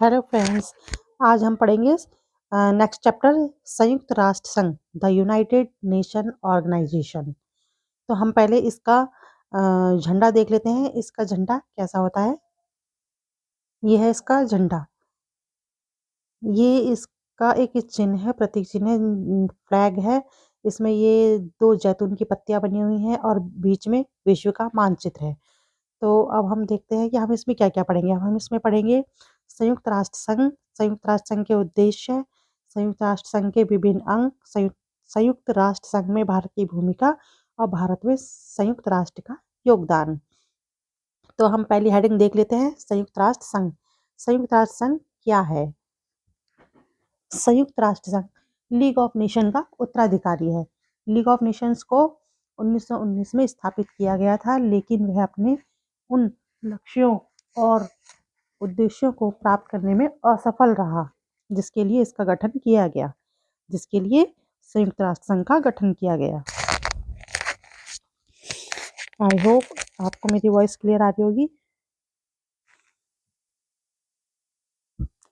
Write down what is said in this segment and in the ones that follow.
Hello friends. आज हम पढ़ेंगे नेक्स्ट चैप्टर संयुक्त राष्ट्र संघ द यूनाइटेड नेशन ऑर्गेनाइजेशन। तो हम पहले इसका झंडा देख लेते हैं। इसका झंडा कैसा होता है। ये है इसका झंडा। ये इसका एक चिन्ह है, प्रतीक चिन्ह है, फ्लैग है। इसमें ये दो जैतून की पत्तियां बनी हुई हैं और बीच में विश्व का मानचित्र है। तो अब हम देखते हैं कि हम इसमें क्या क्या पढ़ेंगे। अब हम इसमें पढ़ेंगे संयुक्त राष्ट्र संघ, संयुक्त राष्ट्र संघ के उद्देश्य, संयुक्त राष्ट्र संघ के विभिन्न अंग, संयुक्त राष्ट्र संघ में भारत की भूमिका और भारत में संयुक्त राष्ट्र का योगदान। तो हम पहली हेडिंग देख लेते हैं, संयुक्त राष्ट्र संघ। संयुक्त राष्ट्र संघ क्या है। संयुक्त राष्ट्र संघ लीग ऑफ नेशन का उत्तराधिकारी है। लीग ऑफ नेशंस को 1919 में स्थापित किया गया था, लेकिन वह अपने उन लक्ष्यों और उद्देश्यों को प्राप्त करने में असफल रहा जिसके लिए इसका गठन किया गया, जिसके लिए संयुक्त राष्ट्र संघ का गठन किया गया। आई होप आपको मेरी वॉइस क्लियर आ रही होगी।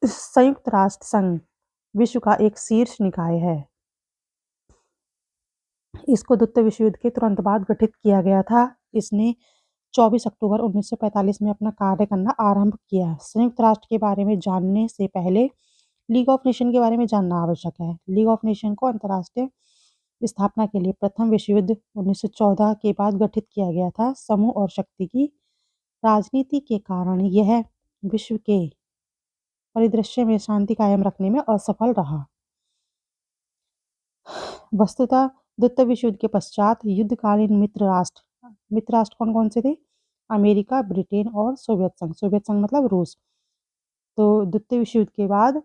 संयुक्त राष्ट्र संघ विश्व का एक शीर्ष निकाय है। इसको द्वितीय विश्व युद्ध के तुरंत बाद गठित किया गया था। इसने 24 अक्टूबर 1945 में अपना कार्य करना आरंभ किया। संयुक्त राष्ट्र के बारे में जानने से पहले लीग ऑफ नेशन के बारे में जानना आवश्यक है। लीग ऑफ नेशन को अंतर्राष्ट्रीय स्थापना के लिए प्रथम विश्व युद्ध 1914 के बाद गठित किया गया था। समूह और शक्ति की राजनीति के कारण यह विश्व के परिदृश्य में शांति कायम रखने में असफल रहा। वस्तुतः द्वितीय विश्व युद्ध के पश्चात युद्धकालीन मित्र राष्ट्र कौन कौन से थे। अमेरिका, ब्रिटेन और सोवियत संघ। सोवियत संघ मतलब रूस। तो द्वितीय विश्व युद्ध के बाद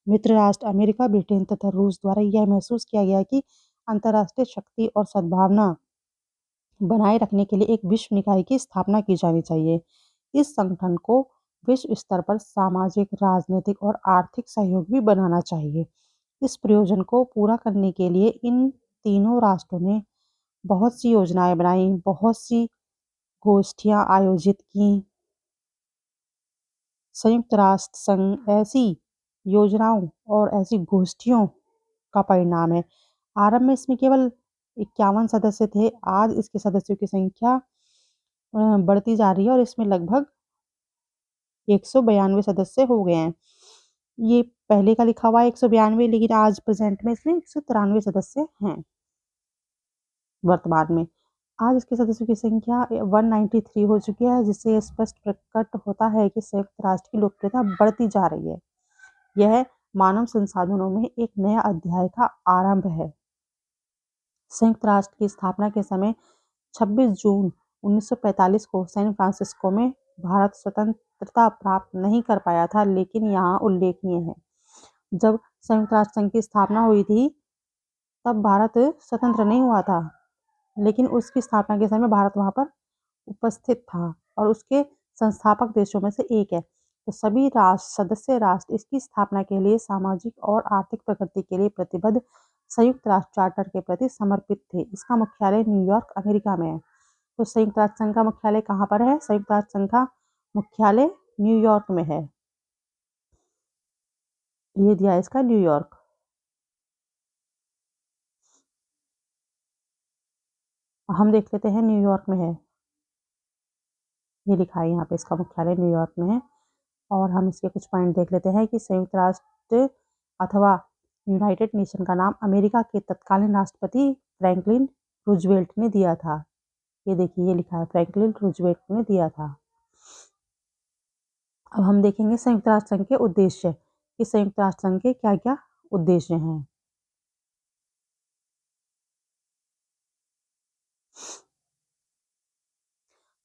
मित्र राष्ट्र अमेरिका, ब्रिटेन तथा रूस द्वारा यह महसूस किया गया कि अंतर्राष्ट्रीय शक्ति और सद्भावना बनाए रखने के लिए एक विश्व निकाय की स्थापना की जानी चाहिए। इस संगठन को विश्व स्तर पर सामाजिक, राजनीतिक और आर्थिक सहयोग भी बनाना चाहिए। इस प्रयोजन को पूरा करने के लिए इन तीनों राष्ट्रों ने बहुत सी योजनाएं बनाई, बहुत सी गोष्ठियां आयोजित की। संयुक्त राष्ट्र संघ ऐसी योजनाओं और ऐसी गोष्ठियों का परिणाम है। आरंभ में इसमें केवल 51 सदस्य थे। आज इसके सदस्यों की संख्या बढ़ती जा रही है और इसमें लगभग 192 सदस्य हो गए हैं। ये पहले का लिखा हुआ है 192, लेकिन आज प्रेजेंट में इसमें 193 सदस्य हैं वर्तमान में। आज इसके सदस्यों की संख्या 193 हो चुकी है, जिससे स्पष्ट प्रकट होता है कि संयुक्त राष्ट्र की लोकप्रियता बढ़ती जा रही है। यह मानव संसाधनों में एक नया अध्याय का आरंभ है। संयुक्त राष्ट्र की स्थापना के समय 26 जून 1945 को सैन फ्रांसिस्को में भारत स्वतंत्रता प्राप्त नहीं कर पाया था, लेकिन यहाँ उल्लेखनीय है, जब संयुक्त राष्ट्र संघ की स्थापना हुई थी तब भारत स्वतंत्र नहीं हुआ था, लेकिन उसकी स्थापना के समय भारत वहाँ पर उपस्थित था और उसके संस्थापक देशों में से एक है। तो सभी सदस्य राष्ट्र इसकी स्थापना के लिए सामाजिक और आर्थिक प्रगति के लिए प्रतिबद्ध संयुक्त राष्ट्र चार्टर के प्रति समर्पित थे। इसका मुख्यालय न्यूयॉर्क, अमेरिका में है। तो संयुक्त राष्ट्र संघ का मुख्यालय कहाँ पर है। संयुक्त राष्ट्र संघ का मुख्यालय न्यूयॉर्क में है। ये दिया है इसका न्यूयॉर्क। हम देख लेते हैं न्यूयॉर्क में है। ये लिखा है यहाँ पे, इसका मुख्यालय न्यूयॉर्क में है। और हम इसके कुछ पॉइंट देख लेते हैं कि संयुक्त राष्ट्र अथवा यूनाइटेड नेशन का नाम अमेरिका के तत्कालीन राष्ट्रपति फ्रैंकलिन रूजवेल्ट ने दिया था। ये देखिए, ये लिखा है फ्रैंकलिन रूजवेल्ट ने दिया था। अब हम देखेंगे संयुक्त राष्ट्र संघ के उद्देश्य कि संयुक्त राष्ट्र संघ के क्या क्या उद्देश्य हैं।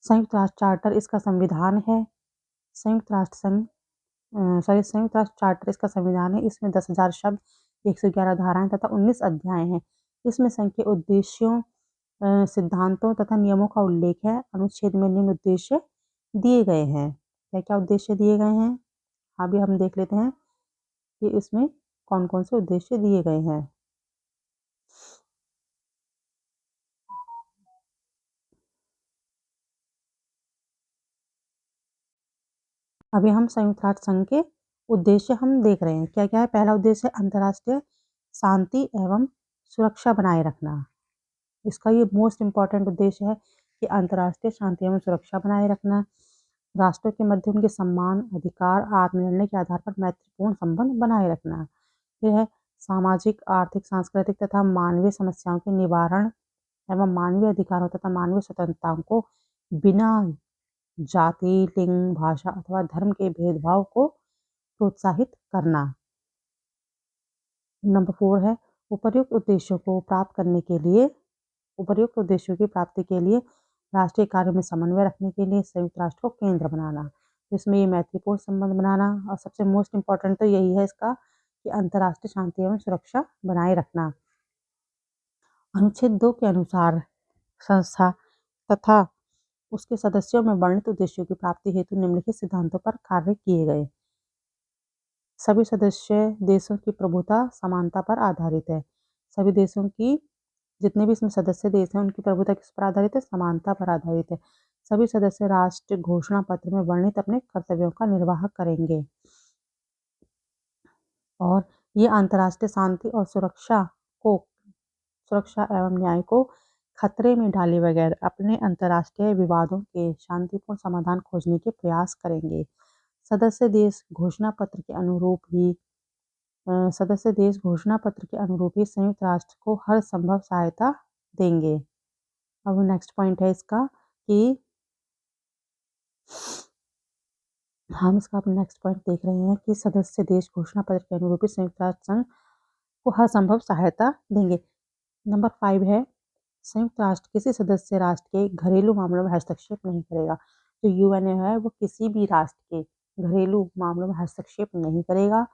संयुक्त राष्ट्र चार्टर इसका संविधान है। संयुक्त राष्ट्र संघ संयुक्त राष्ट्र चार्टर इसका संविधान है। इसमें 10,000 शब्द, 111 धाराएं तथा 19 अध्याय हैं। इसमें संघ के उद्देश्यों, सिद्धांतों तथा नियमों का उल्लेख है। अनुच्छेद में निम्न उद्देश्य दिए गए हैं। क्या क्या उद्देश्य दिए गए हैं, अभी हम देख लेते हैं कि इसमें कौन कौन से उद्देश्य दिए गए हैं। अभी हम संयुक्त राष्ट्र संघ के उद्देश्य हम देख रहे हैं। क्या क्या है? पहला उद्देश्य है अंतर्राष्ट्रीय शांति एवं सुरक्षा बनाए रखना। इसका ये मोस्ट इम्पॉर्टेंट उद्देश्य है कि अंतर्राष्ट्रीय शांति एवं सुरक्षा बनाए रखना, राष्ट्रों के मध्य उनके सम्मान, अधिकार, आत्मनिर्णय के आधार पर मैत्रीपूर्ण संबंध बनाए रखना। फिर है सामाजिक, आर्थिक, सांस्कृतिक तथा मानवीय समस्याओं के निवारण एवं मानवीय अधिकारों तथा मानवीय स्वतंत्रताओं को बिना जाति, लिंग, भाषा अथवा धर्म के भेदभाव को प्रोत्साहित करना। नंबर 4 है उपर्युक्त उद्देश्यों को प्राप्त करने के लिए, उपर्युक्त उद्देश्यों की प्राप्ति के लिए राष्ट्रीय कार्यों में समन्वय रखने के लिए संयुक्त राष्ट्र को केंद्र बनाना। इसमें ये मैत्रीपूर्ण संबंध बनाना और सबसे मोस्ट इम्पॉर्टेंट तो यही है इसका कि अंतर्राष्ट्रीय शांति एवं सुरक्षा बनाए रखना। अनुच्छेद 2 के अनुसार संस्था तथा उसके सदस्यों में वर्णित उद्देश्यों की प्राप्ति हेतु निम्नलिखित सिद्धांतों पर कार्य किए गए। सभी सदस्य देशों की प्रभुता समानता पर आधारित है। सभी देशों की जितने भी इसमें सदस्य देश हैं उनकी प्रभुता किस पर आधारित है? समानता पर आधारित है। सभी सदस्य राष्ट्र घोषणा पत्र में वर्णित अपने कर्तव्यों का निर्वाह करेंगे और ये अंतर्राष्ट्रीय शांति और सुरक्षा एवं न्याय को खतरे में डाले बगैर अपने अंतर्राष्ट्रीय विवादों के शांतिपूर्ण समाधान खोजने के प्रयास करेंगे। सदस्य देश घोषणा पत्र के अनुरूप ही संयुक्त राष्ट्र को हर संभव सहायता देंगे। अब नेक्स्ट पॉइंट है इसका कि हम इसका अपना नेक्स्ट पॉइंट देख रहे हैं कि सदस्य देश घोषणा पत्र के अनुरूप ही संयुक्त राष्ट्र संघ को हर संभव सहायता देंगे। नंबर 5 है संयुक्त राष्ट्र किसी सदस्य राष्ट्र के घरेलू मामलों में हस्तक्षेप नहीं करेगा। जो यूएन है वो किसी भी राष्ट्र के घरेलू मामलों में हस्तक्षेप नहीं करेगा।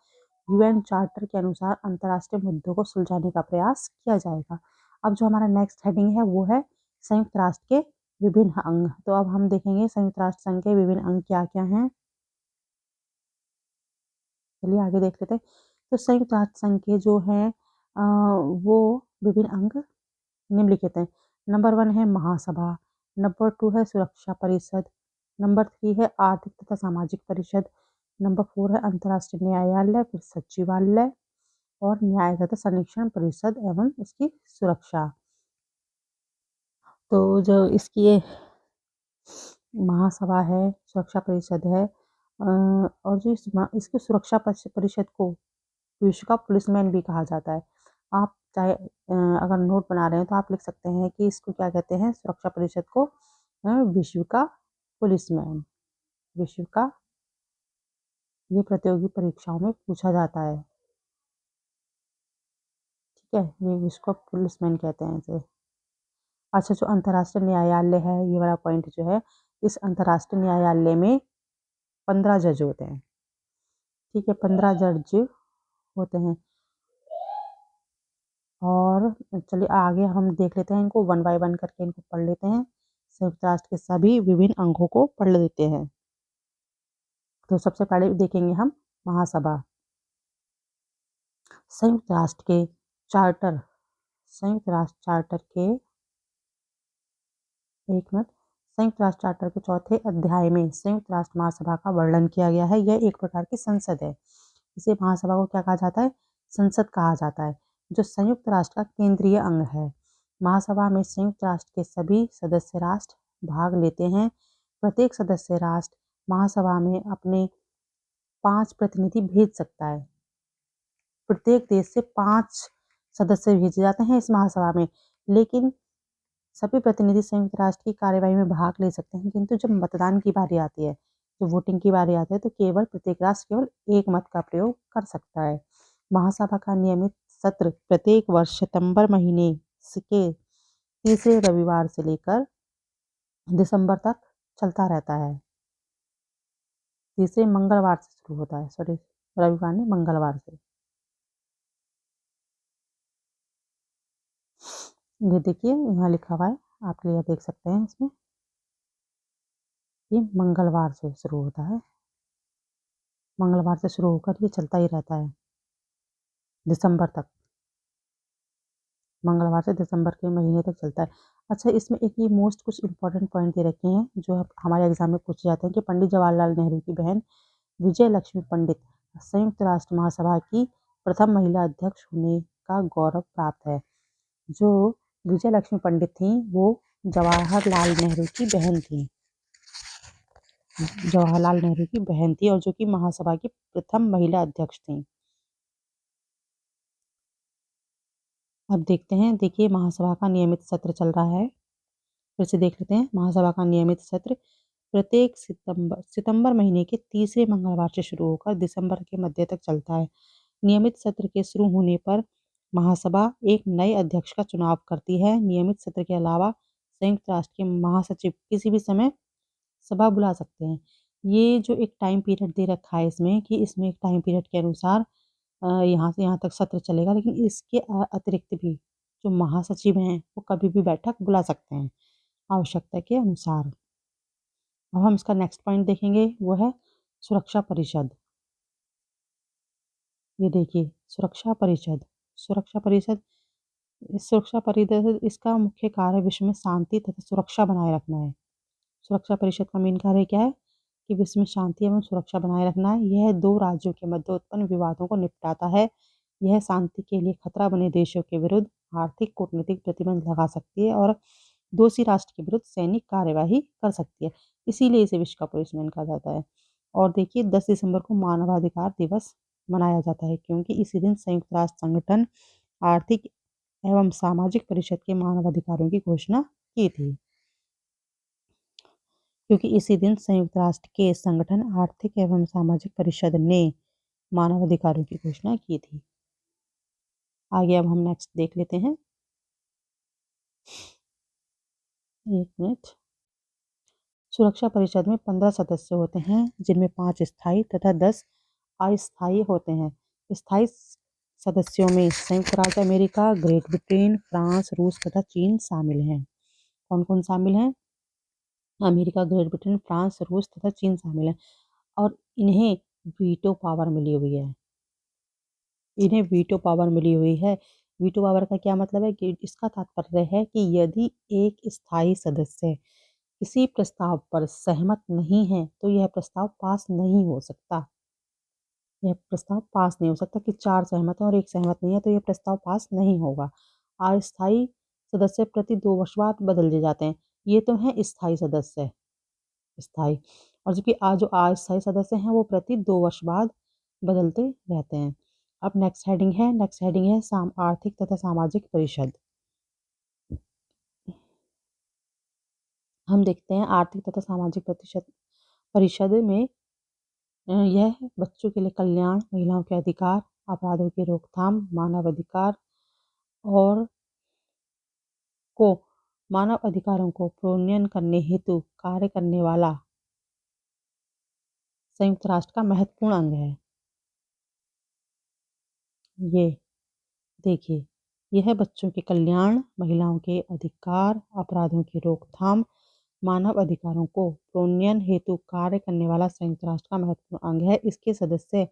यूएन चार्टर के अनुसार अंतर्राष्ट्रीय मुद्दों को सुलझाने का प्रयास किया जाएगा। अब जो हमारा नेक्स्ट हेडिंग है वो है संयुक्त राष्ट्र के विभिन्न अंग। तो अब हम देखेंगे संयुक्त राष्ट्र संघ के विभिन्न अंग क्या क्या हैं। चलिए आगे देख लेते हैं। तो संयुक्त राष्ट्र संघ के जो हैं वो विभिन्न अंग निम्नलिखित हैं। नंबर 1 है महासभा, नंबर 2 है सुरक्षा परिषद, नंबर 3 है आर्थिक तथा सामाजिक परिषद, नंबर 4 है अंतर्राष्ट्रीय न्यायालय, फिर सचिवालय और न्याय तथा संरक्षण परिषद एवं इसकी सुरक्षा। तो जो इसकी ये महासभा है, सुरक्षा परिषद है और जो इसकी सुरक्षा परिषद को विश्व का पुलिसमैन भी कहा जाता है। आप चाहे अगर नोट बना रहे हैं तो आप लिख सकते हैं कि इसको क्या कहते हैं, सुरक्षा परिषद को विश्व का पुलिसमैन। विश्व का ये प्रतियोगी परीक्षाओं में पूछा जाता है। ठीक है, ये विश्व का पुलिसमैन कहते हैं इसे। अच्छा, जो अंतर्राष्ट्रीय न्यायालय है, ये वाला पॉइंट जो है, इस अंतर्राष्ट्रीय न्यायालय में 15 जज होते हैं। ठीक है, 15 जज होते हैं। और चलिए आगे हम देख लेते हैं इनको वन बाय वन करके इनको पढ़ लेते हैं। संयुक्त राष्ट्र के सभी विभिन्न अंगों को पढ़ लेते हैं। तो सबसे पहले देखेंगे हम महासभा। संयुक्त राष्ट्र के चार्टर, संयुक्त राष्ट्र चार्टर के एक मिनट संयुक्त राष्ट्र चार्टर के चौथे अध्याय में संयुक्त राष्ट्र महासभा का वर्णन किया गया है। यह एक प्रकार की संसद है। इसे महासभा को क्या कहा जाता है? संसद कहा जाता है, जो संयुक्त राष्ट्र का केंद्रीय अंग है। महासभा में संयुक्त राष्ट्र के सभी सदस्य राष्ट्र भाग लेते हैं। प्रत्येक सदस्य राष्ट्र महासभा में अपने 5 प्रतिनिधि भेज सकता है। प्रत्येक देश से 5 सदस्य भेजे जाते हैं इस महासभा में, लेकिन सभी प्रतिनिधि संयुक्त राष्ट्र की कार्यवाही में भाग ले सकते हैं, किंतु जब मतदान की बारी आती है, जो वोटिंग की बारी आती है, तो केवल प्रत्येक राष्ट्र केवल एक मत का प्रयोग कर सकता है। महासभा का नियमित सत्र प्रत्येक वर्ष सितंबर महीने के तीसरे रविवार से लेकर दिसंबर तक चलता रहता है। तीसरे मंगलवार से शुरू होता है, सॉरी रविवार नहीं, मंगलवार से। ये देखिए यहाँ लिखा हुआ है, आप क्लियर देख सकते हैं इसमें। ये मंगलवार से शुरू होता है, मंगलवार से शुरू होकर ये चलता ही रहता है दिसंबर तक। मंगलवार से दिसंबर के महीने तक चलता है। अच्छा, इसमें एक ये मोस्ट कुछ इंपॉर्टेंट पॉइंट दे रखे हैं जो हमारे एग्जाम में पूछे जाते हैं कि पंडित जवाहरलाल नेहरू की बहन विजय लक्ष्मी पंडित संयुक्त राष्ट्र महासभा की प्रथम महिला अध्यक्ष होने का गौरव प्राप्त है। जो विजय लक्ष्मी पंडित थी वो जवाहरलाल नेहरू की बहन थी। जवाहरलाल नेहरू की बहन थी और जो कि महासभा की प्रथम महिला अध्यक्ष थी। अब देखते हैं, देखिए महासभा का नियमित सत्र चल रहा है। फिर से देख लेते हैं, महासभा का नियमित सत्र प्रत्येक सितंबर महीने के तीसरे मंगलवार से शुरू होकर दिसंबर के मध्य तक चलता है। नियमित सत्र के शुरू होने पर महासभा एक नए अध्यक्ष का चुनाव करती है। नियमित सत्र के अलावा संयुक्त राष्ट्र के महासचिव किसी भी समय सभा बुला सकते हैं। ये जो एक टाइम पीरियड दे रखा है इसमें कि इसमें एक टाइम पीरियड के अनुसार यहाँ से यहाँ तक सत्र चलेगा, लेकिन इसके अतिरिक्त भी जो महासचिव हैं वो कभी भी बैठक बुला सकते हैं आवश्यकता के अनुसार। अब हम इसका नेक्स्ट पॉइंट देखेंगे, वो है सुरक्षा परिषद। ये देखिए सुरक्षा परिषद। सुरक्षा परिषद सुरक्षा परिषद इसका मुख्य कार्य विश्व में शांति तथा सुरक्षा बनाए रखना है। सुरक्षा परिषद का मेन कार्य क्या है कि विश्व में शांति एवं सुरक्षा बनाए रखना है। यह दो राज्यों के मध्य उत्पन्न विवादों को निपटाता है। यह शांति के लिए खतरा बने देशों के विरुद्ध आर्थिक कूटनीतिक प्रतिबंध लगा सकती है और दोषी राष्ट्र के विरुद्ध सैनिक कार्यवाही कर सकती है। इसीलिए इसे विश्व का पुलिसमैन कहा जाता है। और देखिए 10 दिसंबर को मानवाधिकार दिवस मनाया जाता है क्योंकि इसी दिन संयुक्त राष्ट्र संगठन आर्थिक एवं सामाजिक परिषद के मानवाधिकारों की घोषणा की थी। क्योंकि इसी दिन संयुक्त राष्ट्र के संगठन आर्थिक एवं सामाजिक परिषद ने मानवाधिकारों की घोषणा की थी। आगे अब हम नेक्स्ट देख लेते हैं। एक मिनट। सुरक्षा परिषद में 15 सदस्य होते हैं जिनमें 5 स्थायी तथा 10 अस्थायी होते हैं। स्थायी सदस्यों में संयुक्त राज्य अमेरिका, ग्रेट ब्रिटेन, फ्रांस, रूस तथा चीन शामिल हैं। कौन कौन शामिल हैं? अमेरिका, ग्रेट ब्रिटेन, फ्रांस, रूस तथा चीन शामिल हैं और इन्हें वीटो पावर मिली हुई है। इन्हें वीटो पावर मिली हुई है। वीटो पावर का क्या मतलब है कि इसका तात्पर्य है कि यदि एक स्थायी सदस्य किसी प्रस्ताव पर सहमत नहीं है तो यह प्रस्ताव पास नहीं हो सकता। यह प्रस्ताव पास नहीं हो सकता कि 4 सहमत हैं और 1 सहमत नहीं है तो यह प्रस्ताव पास नहीं होगा। अस्थायी सदस्य प्रति 2 वर्ष बाद बदल दिए जाते हैं। ये तो हैं स्थायी सदस्य, स्थायी। और जबकि जो अस्थायी सदस्य हैं वो प्रति 2 वर्ष बाद बदलते रहते हैं। अब नेक्स्ट हेडिंग है आर्थिक तथा सामाजिक परिषद। हम देखते हैं आर्थिक तथा सामाजिक परिषद में यह बच्चों के लिए कल्याण, महिलाओं के अधिकार, अपराधों की रोकथाम, मानव अधिकार और को मानव अधिकारों को प्रोन्नयन करने हेतु कार्य करने वाला संयुक्त राष्ट्र का महत्वपूर्ण अंग है। ये देखिए, यह बच्चों के कल्याण, महिलाओं के अधिकार, अपराधों की रोकथाम, मानव अधिकारों को प्रोन्नयन हेतु कार्य करने वाला संयुक्त राष्ट्र का महत्वपूर्ण अंग है। इसके सदस्य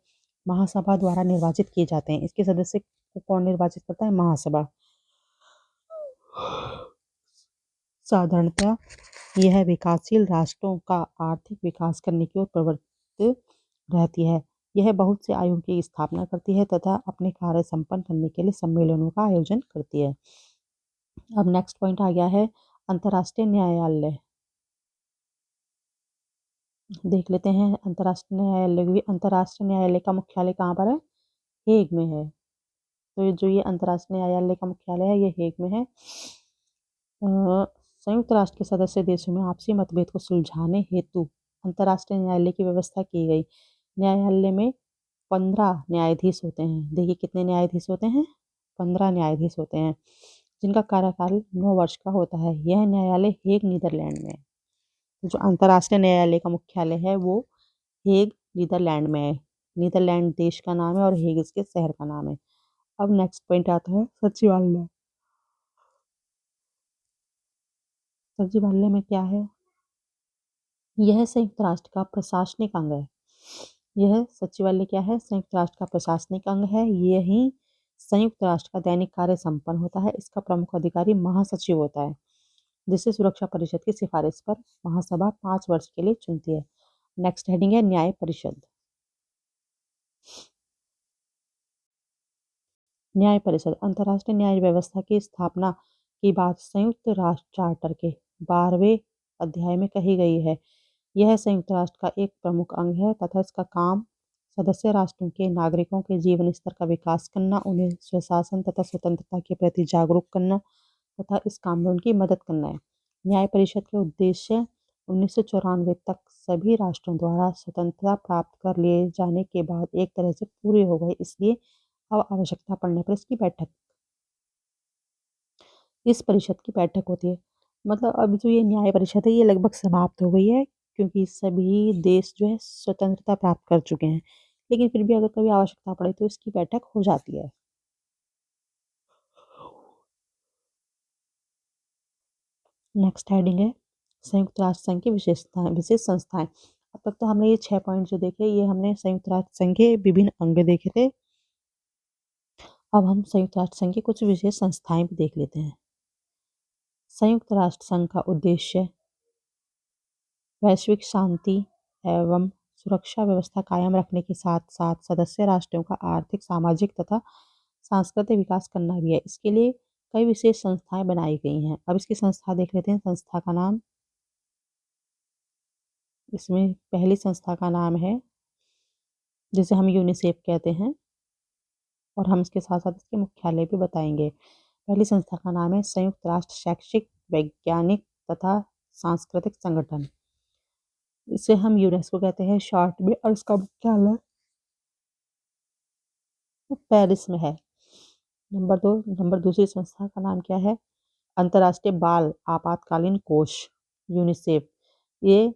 महासभा द्वारा निर्वाचित किए जाते हैं। इसके सदस्य को कौन निर्वाचित करता है? महासभा। साधारणतः यह विकासशील राष्ट्रों का आर्थिक विकास करने की ओर प्रवृत्त रहती है। यह बहुत से आयोगों की स्थापना करती है तथा अपने कार्य संपन्न करने के लिए सम्मेलनों का आयोजन करती है। अब नेक्स्ट पॉइंट आ गया है अंतर्राष्ट्रीय न्यायालय। देख लेते हैं अंतर्राष्ट्रीय न्यायालय। अंतर्राष्ट्रीय न्यायालय का मुख्यालय कहाँ पर है? हेग में है। तो जो ये अंतर्राष्ट्रीय न्यायालय का मुख्यालय है ये हेग में है। संयुक्त राष्ट्र के सदस्य देशों में आपसी मतभेद को सुलझाने हेतु अंतर्राष्ट्रीय न्यायालय की व्यवस्था की गई। न्यायालय में 15 न्यायाधीश होते हैं। देखिए कितने न्यायाधीश होते हैं? 15 न्यायाधीश होते हैं जिनका कार्यकाल 9 वर्ष का होता है। यह न्यायालय हेग नीदरलैंड में है। जो अंतर्राष्ट्रीय न्यायालय का मुख्यालय है वो हेग नीदरलैंड में है। नीदरलैंड देश का नाम है और हेग इसके शहर का नाम है। अब नेक्स्ट पॉइंट आता है सचिवालय। सचिवालय में क्या है? यह संयुक्त राष्ट्र का प्रशासनिक अंग है। यह सचिवालय क्या है? संयुक्त राष्ट्र का प्रशासनिक अंग है। यही संयुक्त राष्ट्र का दैनिक कार्य संपन्न होता है। इसका प्रमुख अधिकारी महासचिव होता है जिसे सुरक्षा परिषद की सिफारिश पर महासभा 5 वर्ष के लिए चुनती है। नेक्स्ट हेडिंग है न्याय परिषद। न्याय परिषद अंतर्राष्ट्रीय न्याय व्यवस्था की स्थापना की बात संयुक्त राष्ट्र चार्टर के 12वें अध्याय में कही गई है। यह संयुक्त राष्ट्र का एक प्रमुख अंग है तथा इसका काम सदस्य राष्ट्रों के नागरिकों के जीवन स्तर का विकास करना, उन्हें स्वशासन तथा स्वतंत्रता के प्रति जागरूक करना तथा इस काम में उनकी मदद करना है। न्याय परिषद के उद्देश्य 1994 तक सभी राष्ट्रों द्वारा स्वतंत्रता प्राप्त कर लिए जाने के बाद एक तरह से पूरे हो गए, इसलिए अब आवश्यकता पड़ने पर इस परिषद की बैठक होती है। मतलब अब जो ये न्याय परिषद है ये लगभग समाप्त हो गई है, क्योंकि सभी देश जो है स्वतंत्रता प्राप्त कर चुके हैं। लेकिन फिर भी अगर कभी आवश्यकता पड़े तो इसकी बैठक हो जाती है। नेक्स्ट हेडिंग है संयुक्त राष्ट्र संघ की विशेषताएं, विशेष संस्थाएं। अब तक तो हमने ये 6 पॉइंट जो देखे, ये हमने संयुक्त राष्ट्र संघ के विभिन्न अंग देखे थे। अब हम संयुक्त राष्ट्र संघ की कुछ विशेष संस्थाएं भी देख लेते हैं। संयुक्त राष्ट्र संघ का उद्देश्य वैश्विक शांति एवं सुरक्षा व्यवस्था कायम रखने के साथ साथ सदस्य राष्ट्रों का आर्थिक, सामाजिक तथा सांस्कृतिक विकास करना भी है। इसके लिए कई विशेष संस्थाएं बनाई गई हैं। अब इसकी संस्था देख लेते हैं। संस्था का नाम, इसमें पहली संस्था का नाम है जिसे हम यूनिसेफ कहते हैं, और हम इसके साथ साथ इसके मुख्यालय भी बताएंगे। पहली संस्था का नाम है संयुक्त राष्ट्र शैक्षिक, वैज्ञानिक तथा सांस्कृतिक संगठन। इसे हम यूनेस्को कहते हैं शॉर्ट में, और इसका मुख्यालय पेरिस में है। नंबर दूसरी संस्था का नाम क्या है? अंतर्राष्ट्रीय बाल आपातकालीन कोष, यूनिसेफ। ये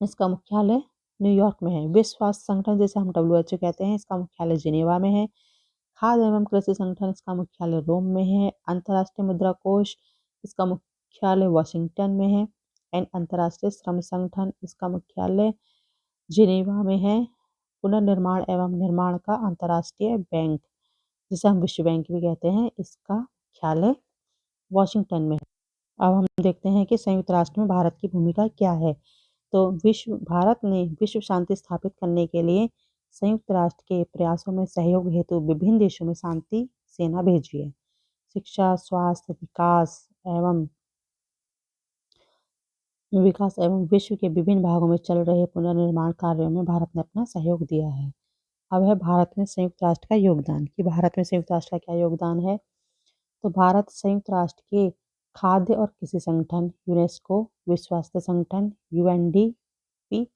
इसका मुख्यालय न्यूयॉर्क में है। विश्व स्वास्थ्य संगठन, जैसे हम WHO कहते हैं, इसका मुख्यालय जिनेवा में है। खाद्य एवं कृषि संगठन, इसका मुख्यालय रोम में है। अंतर्राष्ट्रीय मुद्रा कोष, इसका मुख्यालय वॉशिंगटन में है। एंड अंतर्राष्ट्रीय श्रम संगठन, इसका मुख्यालय जिनेवा में है। पुनर्निर्माण एवं निर्माण का अंतर्राष्ट्रीय बैंक, जिसे हम विश्व बैंक भी कहते हैं, इसका मुख्यालय वॉशिंगटन में है। अब हम देखते हैं कि संयुक्त राष्ट्र में भारत की भूमिका क्या है। तो भारत ने विश्व शांति स्थापित करने के लिए संयुक्त राष्ट्र के प्रयासों में सहयोग हेतु विभिन्न देशों में शांति सेना भेजी है। शिक्षा, स्वास्थ्य, विकास एवं विश्व के विभिन्न भागों में चल रहे पुनर्निर्माण कार्यों में भारत ने अपना सहयोग दिया है। अब है भारत में संयुक्त राष्ट्र का योगदान, कि भारत में संयुक्त राष्ट्र का क्या योगदान है। तो भारत संयुक्त राष्ट्र के खाद्य और कृषि संगठन, यूनेस्को, विश्व स्वास्थ्य संगठन, UNDP,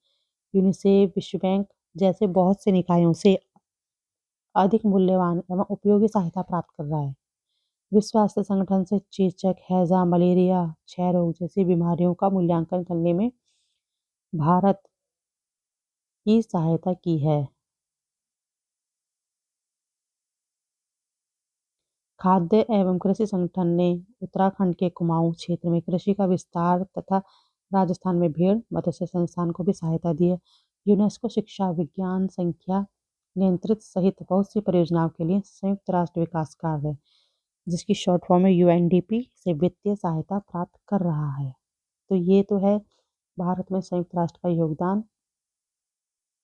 यूनिसेफ, विश्व बैंक जैसे बहुत से निकायों से अधिक मूल्यवान एवं उपयोगी सहायता प्राप्त कर रहा है। विश्व स्वास्थ्य संगठन से चेचक, हैजा, मलेरिया, क्षय रोग जैसी बीमारियों का मूल्यांकन करने में भारत की सहायता की है। खाद्य एवं कृषि संगठन ने उत्तराखंड के कुमाऊं क्षेत्र में कृषि का विस्तार तथा राजस्थान में भेड़ मत्स्य संस्थान को भी सहायता दी है। यूनेस्को शिक्षा, विज्ञान, संख्या नियंत्रित सहित बहुत सी परियोजनाओं के लिए संयुक्त राष्ट्र विकास कार्य, जिसकी शॉर्ट फॉर्म है UNDP, से वित्तीय सहायता प्राप्त कर रहा है। तो ये तो है भारत में संयुक्त राष्ट्र का योगदान।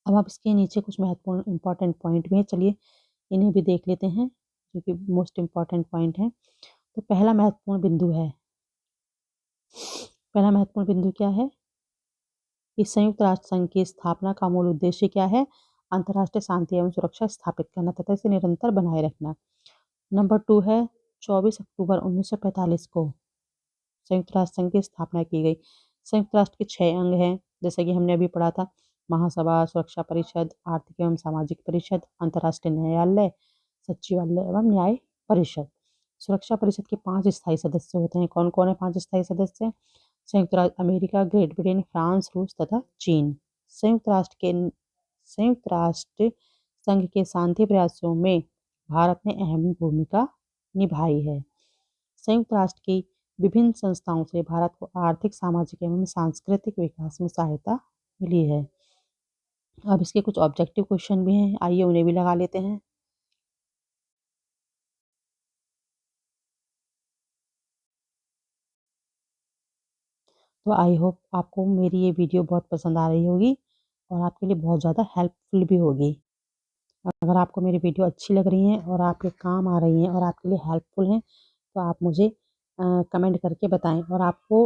अब आप इसके नीचे कुछ महत्वपूर्ण इंपॉर्टेंट पॉइंट भी हैं, चलिए इन्हें भी देख लेते हैं, जो कि मोस्ट इम्पॉर्टेंट पॉइंट है। तो पहला महत्वपूर्ण बिंदु क्या है कि संयुक्त राष्ट्र संघ की स्थापना का मूल उद्देश्य क्या है? अंतर्राष्ट्रीय शांति एवं सुरक्षा स्थापित करना तथा इसे निरंतर बनाए रखना। नंबर 2 है 24 अक्टूबर 1945 को संयुक्त राष्ट्र संघ की स्थापना की गई। संयुक्त राष्ट्र के 6 अंग हैं, जैसे कि हमने अभी पढ़ा था। महासभा, सुरक्षा परिषद, आर्थिक एवं सामाजिक परिषद, अंतर्राष्ट्रीय न्यायालय, सचिवालय एवं न्याय परिषद। सुरक्षा परिषद के 5 स्थायी सदस्य होते हैं। कौन कौन है 5 स्थायी सदस्य? संयुक्त राज्य अमेरिका, ग्रेट ब्रिटेन, फ्रांस, रूस तथा चीन। संयुक्त राष्ट्र संघ के शांति प्रयासों में भारत ने अहम भूमिका निभाई है। संयुक्त राष्ट्र की विभिन्न संस्थाओं से भारत को आर्थिक, सामाजिक एवं सांस्कृतिक विकास में सहायता मिली है। अब इसके कुछ ऑब्जेक्टिव क्वेश्चन भी हैं, आइए उन्हें भी लगा लेते हैं। तो आई होप आपको मेरी ये वीडियो बहुत पसंद आ रही होगी और आपके लिए बहुत ज़्यादा हेल्पफुल भी होगी। अगर आपको मेरी वीडियो अच्छी लग रही हैं और आपके काम आ रही हैं और आपके लिए हेल्पफुल हैं तो आप मुझे कमेंट करके बताएं। और आपको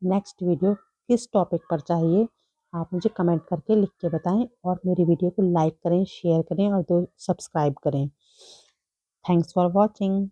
नेक्स्ट वीडियो किस टॉपिक पर चाहिए आप मुझे कमेंट करके लिख के बताएं। और मेरी वीडियो को लाइक करें, शेयर करें और सब्सक्राइब करें। Thanks for watching.